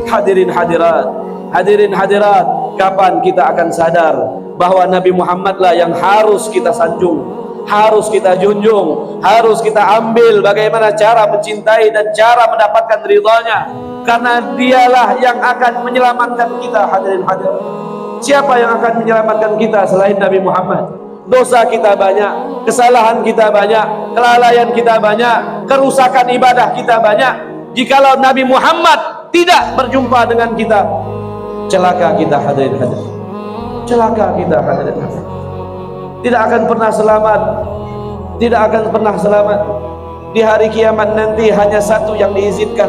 Hadirin hadirat, hadirin hadirat, kapan kita akan sadar bahwa Nabi Muhammad lah yang harus kita sanjung, harus kita junjung, harus kita ambil bagaimana cara mencintai dan cara mendapatkan ridhanya, karena dialah yang akan menyelamatkan kita. Hadirin hadirat, siapa yang akan menyelamatkan kita selain Nabi Muhammad? Dosa kita banyak, kesalahan kita banyak, kelalaian kita banyak, kerusakan ibadah kita banyak. Jikalau Nabi Muhammad tidak berjumpa dengan kita, celaka kita. Hadirin hadirat, celaka kita. Hadirin hadirat, tidak akan pernah selamat, tidak akan pernah selamat. Di hari kiamat nanti hanya satu yang diizinkan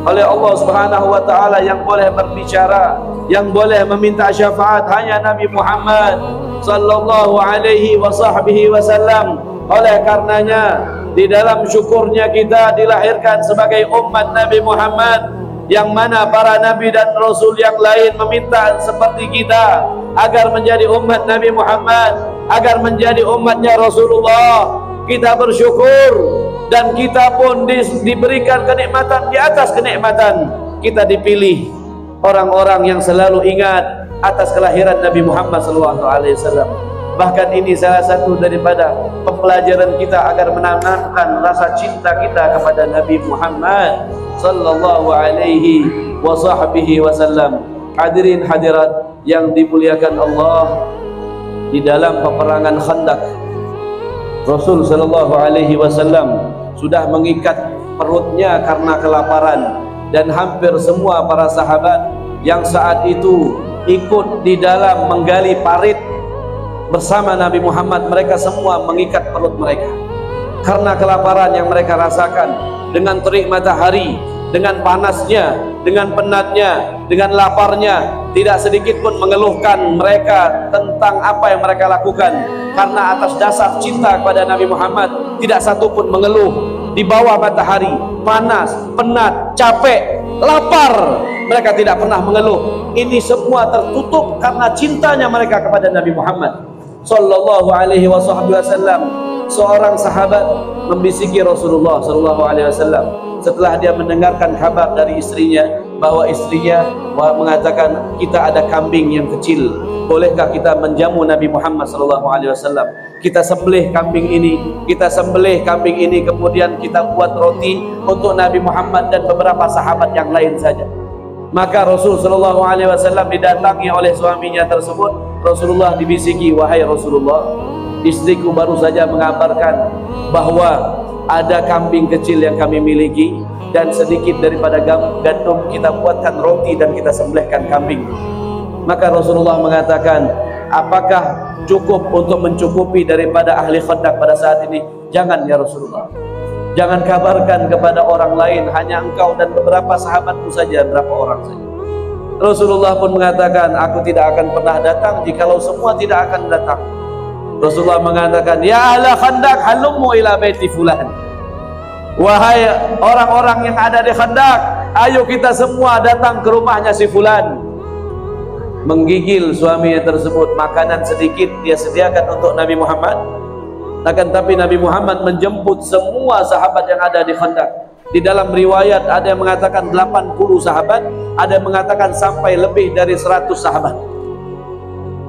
oleh Allah Subhanahu wa taala yang boleh berbicara, yang boleh meminta syafaat, hanya Nabi Muhammad sallallahu alaihi wasallam. Oleh karenanya di dalam syukurnya kita dilahirkan sebagai umat Nabi Muhammad, yang mana para nabi dan rasul yang lain meminta seperti kita agar menjadi umat Nabi Muhammad, agar menjadi umatnya Rasulullah. Kita bersyukur dan kita pun diberikan kenikmatan di atas kenikmatan. Kita dipilih orang-orang yang selalu ingat atas kelahiran Nabi Muhammad SAW. Bahkan ini salah satu daripada pembelajaran kita agar menanamkan rasa cinta kita kepada Nabi Muhammad sallallahu alaihi wasallam. Hadirin hadirat yang dimuliakan Allah, di dalam peperangan Khandaq, Rasul sallallahu alaihi wasallam sudah mengikat perutnya karena kelaparan, dan hampir semua para sahabat yang saat itu ikut di dalam menggali parit bersama Nabi Muhammad, mereka semua mengikat perut mereka karena kelaparan yang mereka rasakan. Dengan terik matahari, dengan panasnya, dengan penatnya, dengan laparnya, tidak sedikit pun mengeluhkan mereka tentang apa yang mereka lakukan, karena atas dasar cinta kepada Nabi Muhammad tidak satu pun mengeluh. Di bawah matahari, panas, penat, capek, lapar, mereka tidak pernah mengeluh. Ini semua tertutup karena cintanya mereka kepada Nabi Muhammad sallallahu alaihi wasallam. Seorang sahabat membisiki Rasulullah sallallahu alaihi wasallam setelah dia mendengarkan kabar dari istrinya bahwa istrinya mengatakan, kita ada kambing yang kecil, bolehkah kita menjamu Nabi Muhammad sallallahu alaihi wasallam? Kita sembelih kambing ini, kita sembelih kambing ini, kemudian kita buat roti untuk Nabi Muhammad dan beberapa sahabat yang lain saja. Maka Rasul sallallahu alaihi wasallam didatangi oleh suaminya tersebut. Rasulullah dibisiki, wahai Rasulullah, istriku baru saja mengabarkan bahwa ada kambing kecil yang kami miliki, dan sedikit daripada gandum kita buatkan roti dan kita sembelihkan kambing. Maka Rasulullah mengatakan, apakah cukup untuk mencukupi daripada ahli Khandaq pada saat ini? Jangan ya Rasulullah, jangan kabarkan kepada orang lain, hanya engkau dan beberapa sahabatmu saja, berapa orang saja. Rasulullah pun mengatakan, aku tidak akan pernah datang jikalau semua tidak akan datang. Rasulullah mengatakan, ya ahla Khandaq, halummu ila baiti fulan. Wahai orang-orang yang ada di Khandaq, ayo kita semua datang ke rumahnya si fulan. Menggigil suaminya tersebut, makanan sedikit dia sediakan untuk Nabi Muhammad. Akan tapi Nabi Muhammad menjemput semua sahabat yang ada di Khandaq. Di dalam riwayat ada yang mengatakan 80 sahabat, ada yang mengatakan sampai lebih dari 100 sahabat.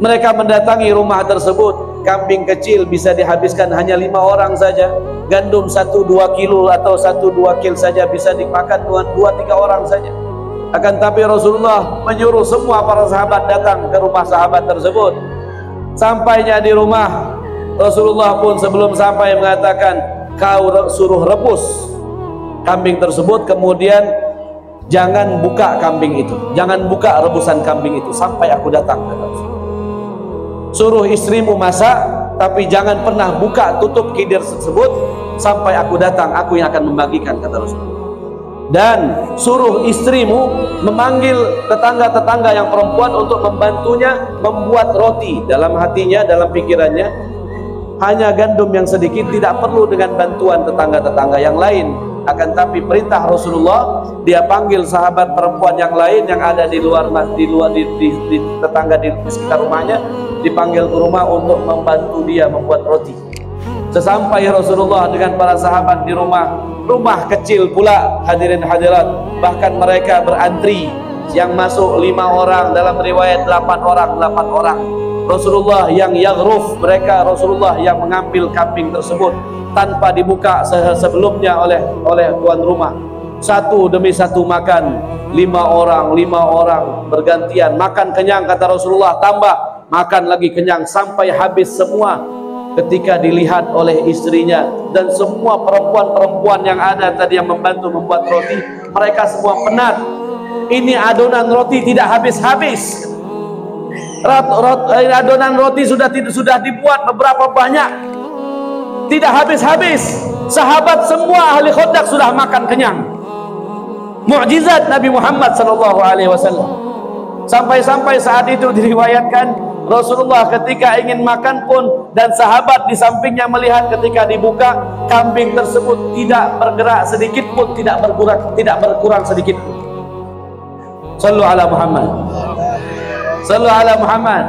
Mereka mendatangi rumah tersebut. Kambing kecil bisa dihabiskan hanya 5 orang saja. Gandum 1-2 kilo atau 1-2 kil saja bisa dimakan 2-3 orang saja. Akan tapi Rasulullah menyuruh semua para sahabat datang ke rumah sahabat tersebut. Sampainya di rumah, Rasulullah pun sebelum sampai mengatakan, kau suruh rebus kambing tersebut, kemudian jangan buka kambing itu, jangan buka rebusan kambing itu sampai aku datang. Suruh istrimu masak, tapi jangan pernah buka tutup kidir tersebut sampai aku datang, aku yang akan membagikan, kata Rasulullah. Dan suruh istrimu memanggil tetangga-tetangga yang perempuan untuk membantunya membuat roti. Dalam hatinya, dalam pikirannya, hanya gandum yang sedikit, tidak perlu dengan bantuan tetangga-tetangga yang lain. Akan tapi perintah Rasulullah, dia panggil sahabat perempuan yang lain yang ada di luar di tetangga di sekitar rumahnya, dipanggil ke rumah untuk membantu dia membuat roti. Sesampai Rasulullah dengan para sahabat di rumah kecil pula, hadirin hadirat, bahkan mereka berantri yang masuk 5 orang, dalam riwayat 8 orang. Rasulullah yang yaghruf, mereka Rasulullah yang mengambil kambing tersebut tanpa dibuka sebelumnya oleh tuan rumah. Satu demi satu makan, 5 orang bergantian makan kenyang, kata Rasulullah, tambah makan lagi kenyang sampai habis semua. Ketika dilihat oleh istrinya dan semua perempuan-perempuan yang ada tadi yang membantu membuat roti, mereka semua penat. Ini adonan roti tidak habis-habis. Adonan roti sudah dibuat beberapa banyak, tidak habis-habis. Sahabat semua ahli Khandaq sudah makan kenyang. Mukjizat Nabi Muhammad SAW. Sampai-sampai saat itu diriwayatkan Rasulullah ketika ingin makan pun dan sahabat di sampingnya melihat ketika dibuka kambing tersebut tidak bergerak sedikit pun, tidak berkurang sedikit pun. Sallu ala Muhammad. Sallu ala Muhammad.